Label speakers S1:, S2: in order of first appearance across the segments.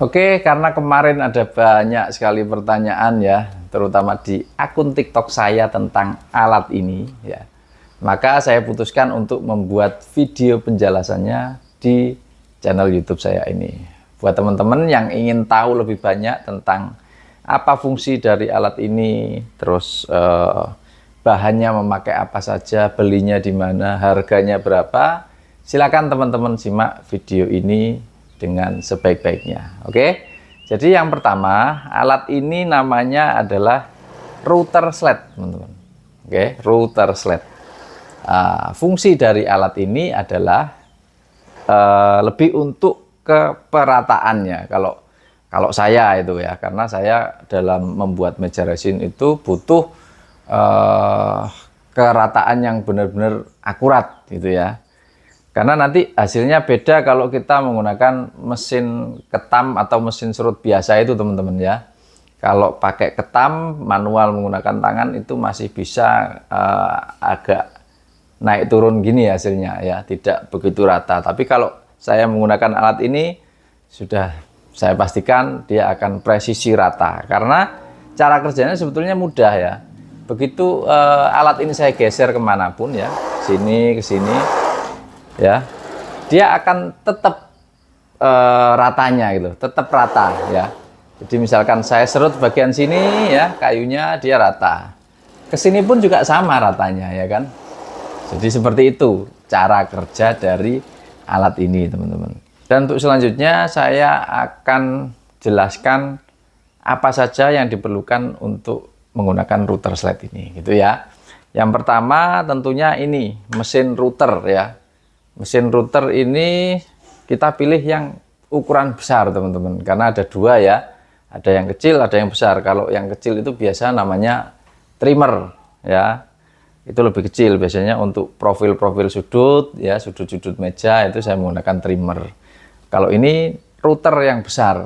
S1: Oke, karena kemarin ada banyak sekali pertanyaan ya, terutama di akun TikTok saya tentang alat ini ya. Maka saya putuskan untuk membuat video penjelasannya di channel YouTube saya ini. Buat teman-teman yang ingin tahu lebih banyak tentang apa fungsi dari alat ini, terus bahannya memakai apa saja, belinya di mana, harganya berapa, silakan teman-teman simak video ini dengan sebaik-baiknya. Oke, jadi yang pertama, alat ini namanya adalah router sled, teman-teman. Oke, router sled. Fungsi dari alat ini adalah lebih untuk keperataannya. Kalau saya itu ya, karena saya dalam membuat meja resin itu butuh kerataan yang benar-benar akurat gitu ya. Karena nanti hasilnya beda kalau kita menggunakan mesin ketam atau mesin serut biasa itu, teman-teman ya. Kalau pakai ketam manual menggunakan tangan itu masih bisa agak naik turun gini hasilnya ya, tidak begitu rata. Tapi kalau saya menggunakan alat ini sudah saya pastikan dia akan presisi rata. Karena cara kerjanya sebetulnya mudah ya. Begitu alat ini saya geser kemanapun ya, sini ke sini ya, dia akan tetap ratanya gitu, tetap rata ya. Jadi misalkan saya serut bagian sini ya, kayunya dia rata. Kesini pun juga sama ratanya ya kan. Jadi seperti itu cara kerja dari alat ini, teman-teman. Dan untuk selanjutnya saya akan jelaskan apa saja yang diperlukan untuk menggunakan router sled ini gitu ya. Yang pertama tentunya ini mesin router ya. Mesin router ini kita pilih yang ukuran besar, teman-teman, karena ada dua ya, ada yang kecil ada yang besar. Kalau yang kecil itu biasa namanya trimmer ya, itu lebih kecil biasanya untuk profil-profil sudut ya, sudut-sudut meja itu saya menggunakan trimmer. Kalau ini router yang besar,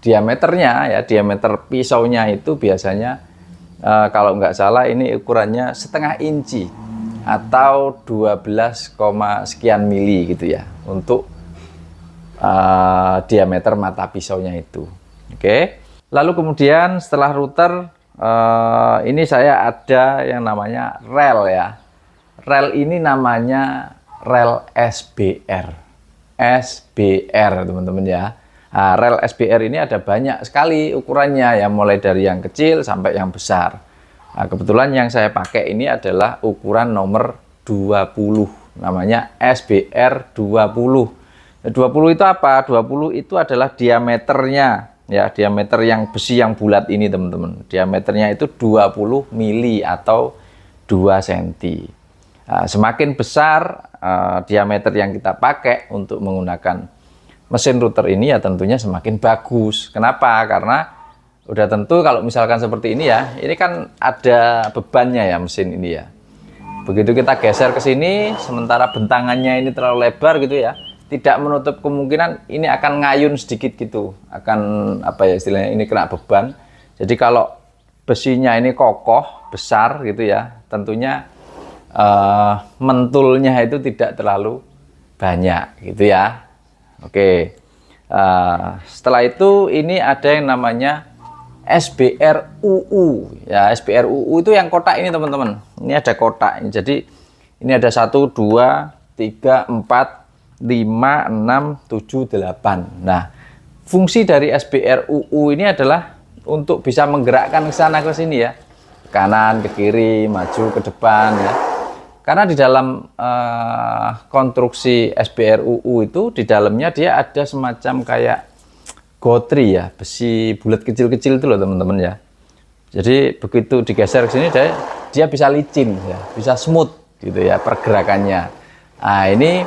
S1: diameternya ya, diameter pisaunya itu biasanya kalau nggak salah ini ukurannya setengah inci atau 12, sekian mili gitu ya, untuk diameter mata pisaunya itu. Oke, lalu kemudian setelah router ini saya ada yang namanya rel ya. Rel ini namanya rel SBR, teman-teman ya. Rel SBR ini ada banyak sekali ukurannya ya, mulai dari yang kecil sampai yang besar. Kebetulan yang saya pakai ini adalah ukuran nomor 20, namanya SBR 20. 20 itu apa? 20 itu adalah diameternya ya, diameter yang besi yang bulat ini, teman-teman. Diameternya itu 20 mili atau 2 cm. Semakin besar diameter yang kita pakai untuk menggunakan mesin router ini ya tentunya semakin bagus. Kenapa? Karena udah tentu kalau misalkan seperti ini ya, ini kan ada bebannya ya mesin ini ya. Begitu kita geser ke sini, sementara bentangannya ini terlalu lebar gitu ya, tidak menutup kemungkinan ini akan ngayun sedikit gitu, akan apa ya istilahnya, ini kena beban. Jadi kalau besinya ini kokoh, besar gitu ya, tentunya mentulnya itu tidak terlalu banyak gitu ya. Oke, setelah itu ini ada yang namanya SBR UU ya. SBR UU itu yang kotak ini, teman-teman. Ini ada kotak ini. Jadi ini ada 1, 2, 3, 4, 5, 6, 7, 8. Nah, fungsi dari SBR UU ini adalah untuk bisa menggerakkan ke sana ke sini ya, ke kanan, ke kiri, maju, ke depan ya. Karena di dalam konstruksi SBR UU itu di dalamnya dia ada semacam kayak gotri ya, besi bulat kecil-kecil itu loh, teman-teman ya. Jadi begitu digeser ke sini dia bisa licin ya, bisa smooth gitu ya pergerakannya. Nah, ini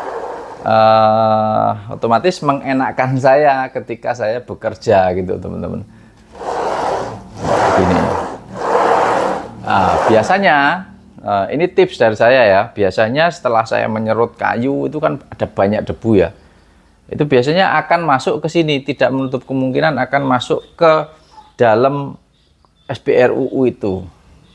S1: otomatis mengenakkan saya ketika saya bekerja gitu, teman-teman. Begini. Biasanya ini tips dari saya ya. Biasanya setelah saya menyerut kayu itu kan ada banyak debu ya. Itu biasanya akan masuk ke sini, tidak menutup kemungkinan akan masuk ke dalam SBR UU itu.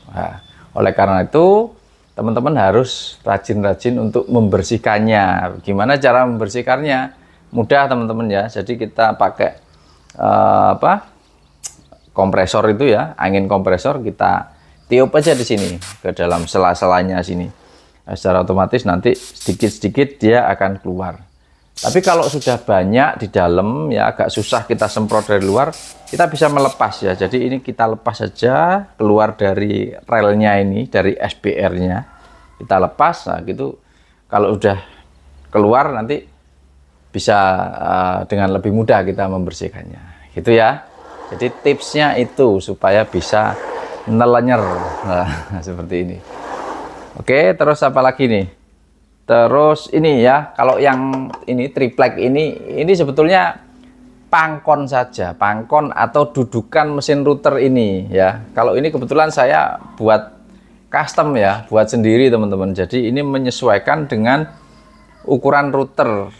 S1: Nah, oleh karena itu teman-teman harus rajin-rajin untuk membersihkannya. Gimana cara membersihkannya? Mudah, teman-teman ya. Jadi kita pakai kompresor itu ya, angin kompresor kita tiup aja di sini ke dalam sela-selanya sini. Secara otomatis nanti sedikit-sedikit dia akan keluar. Tapi kalau sudah banyak di dalam ya agak susah kita semprot dari luar, kita bisa melepas ya. Jadi ini kita lepas saja keluar dari relnya ini, dari SBR-nya. Kita lepas, nah gitu. Kalau udah keluar nanti bisa dengan lebih mudah kita membersihkannya. Gitu ya. Jadi tipsnya itu supaya bisa nelenyer. Nah, seperti ini. Oke, terus apa lagi nih? Terus ini ya, kalau yang ini triplek ini sebetulnya pangkon saja, pangkon atau dudukan mesin router ini ya. Kalau ini kebetulan saya buat custom ya, buat sendiri teman-teman. Jadi ini menyesuaikan dengan ukuran router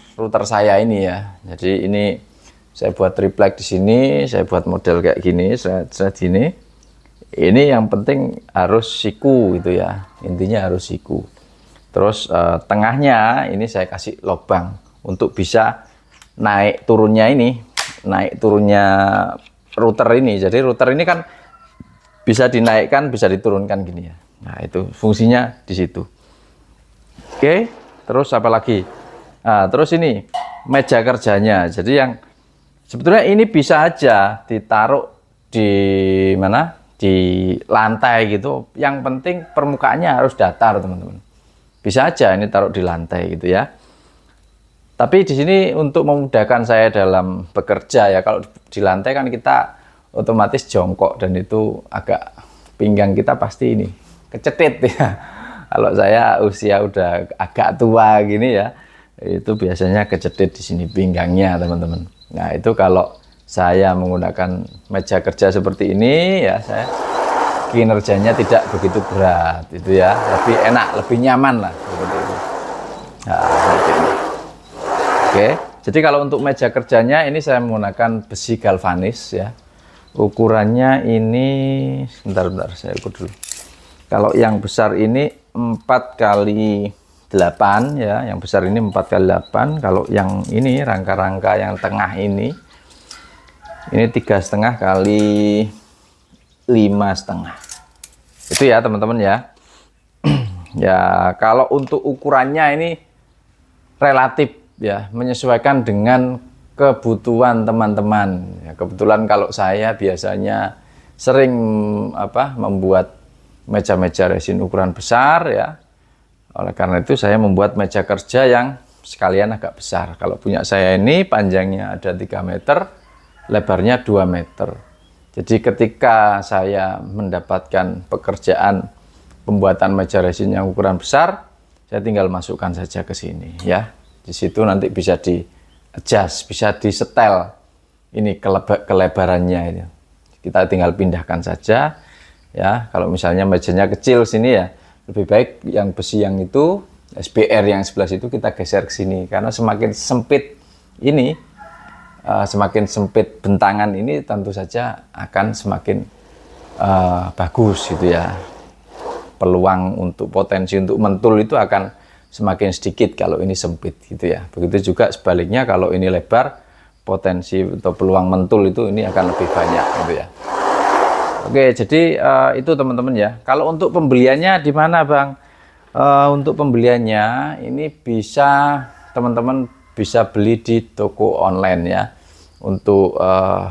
S1: saya ini ya. Jadi ini saya buat triplek di sini, saya buat model kayak gini, saya gini. Ini yang penting harus siku gitu ya. Intinya harus siku. Terus tengahnya ini saya kasih lubang untuk bisa naik turunnya router ini. Jadi router ini kan bisa dinaikkan, bisa diturunkan gini ya. Nah, itu fungsinya di situ. Oke, terus apa lagi? Nah, terus ini meja kerjanya. Jadi yang sebetulnya ini bisa aja ditaruh di mana? Di lantai gitu. Yang penting permukaannya harus datar, teman-teman. Bisa aja ini taruh di lantai gitu ya. Tapi di sini untuk memudahkan saya dalam bekerja ya, kalau di lantai kan kita otomatis jongkok dan itu agak pinggang kita pasti ini kecetit ya. Kalau saya usia udah agak tua gini ya, itu biasanya kecetit di sini pinggangnya teman-teman. Nah itu kalau saya menggunakan meja kerja seperti ini ya, saya kinerjanya tidak begitu berat itu ya, lebih enak, lebih nyaman lah seperti itu. Nah, seperti ini. Oke, jadi kalau untuk meja kerjanya ini saya menggunakan besi galvanis ya. Ukurannya ini sebentar saya ukur dulu. Kalau yang besar ini 4x8 ya, yang besar ini 4x8. Kalau yang ini rangka-rangka yang tengah ini 3,5 kali 5,5. Itu ya teman-teman ya. Ya kalau untuk ukurannya ini relatif ya, menyesuaikan dengan kebutuhan teman-teman ya. Kebetulan kalau saya biasanya sering membuat meja-meja resin ukuran besar ya. Oleh karena itu saya membuat meja kerja yang sekalian agak besar. Kalau punya saya ini panjangnya ada 3 meter, lebarnya 2 meter. Jadi ketika saya mendapatkan pekerjaan pembuatan meja resin yang ukuran besar, saya tinggal masukkan saja ke sini ya. Di situ nanti bisa di adjust, bisa disetel ini kelebarannya ini. Kita tinggal pindahkan saja ya. Kalau misalnya mejanya kecil sini ya, lebih baik yang besi yang itu SBR yang sebelah situ kita geser ke sini, karena semakin sempit ini, semakin sempit bentangan ini tentu saja akan semakin bagus gitu ya. Peluang untuk potensi untuk mentul itu akan semakin sedikit kalau ini sempit gitu ya. Begitu juga sebaliknya, kalau ini lebar, potensi atau peluang mentul itu ini akan lebih banyak gitu ya. Oke, jadi itu teman-teman ya. Kalau untuk pembeliannya di mana Bang? Untuk pembeliannya ini bisa teman-teman bisa beli di toko online ya. Untuk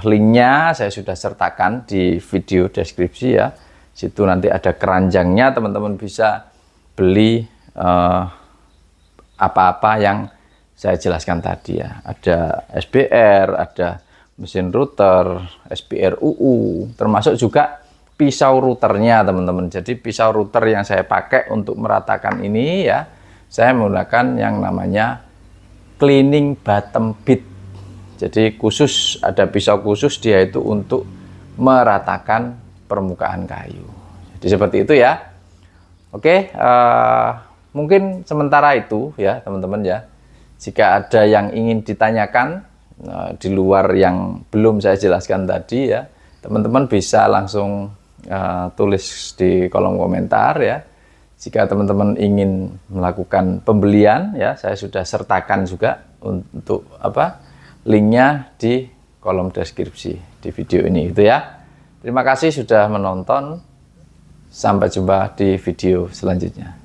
S1: linknya saya sudah sertakan di video deskripsi ya. Situ nanti ada keranjangnya, teman-teman bisa beli apa-apa yang saya jelaskan tadi ya. Ada SBR, ada mesin router, SBR UU, termasuk juga pisau routernya teman-teman. Jadi pisau router yang saya pakai untuk meratakan ini ya, saya menggunakan yang namanya cleaning bottom bit. Jadi khusus, ada pisau khusus dia itu untuk meratakan permukaan kayu. Jadi seperti itu ya. Oke, mungkin sementara itu ya teman-teman ya. Jika ada yang ingin ditanyakan di luar yang belum saya jelaskan tadi ya, teman-teman bisa langsung tulis di kolom komentar ya. Jika teman-teman ingin melakukan pembelian ya, saya sudah sertakan juga untuk linknya di kolom deskripsi di video ini gitu ya. Terima kasih sudah menonton. Sampai jumpa di video selanjutnya.